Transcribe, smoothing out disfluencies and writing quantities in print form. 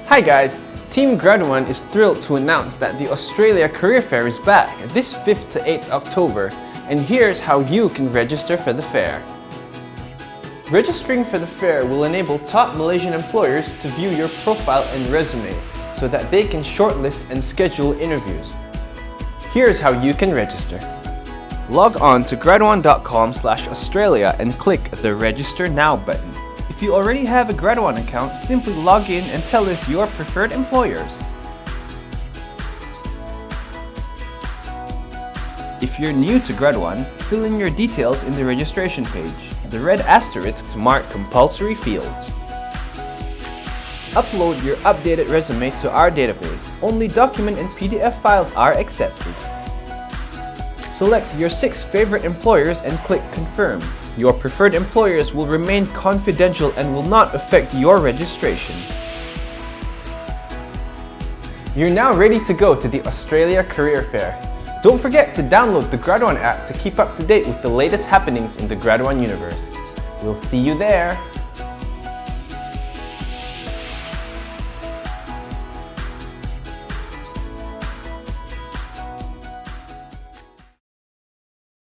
Hi guys, Team GRADUAN is thrilled to announce that the Australia Career Fair is back this 5th to 8th October, and here's how you can register for the fair. Registering for the fair will enable top Malaysian employers to view your profile and resume so that they can shortlist and schedule interviews. Here's how you can register. Log on to graduan.com/Australia and click the Register Now button. If you already have a GRADUAN account, simply log in and tell us your preferred employers. If you're new to GRADUAN, fill in your details in the registration page. The red asterisks mark compulsory fields. Upload your updated resume to our database. Only document and PDF files are accepted. Select your 6 favorite employers and click Confirm. Your preferred employers will remain confidential and will not affect your registration. You're now ready to go to the Australia Career Fair. Don't forget to download the GRADUAN app to keep up to date with the latest happenings in the GRADUAN universe. We'll see you there!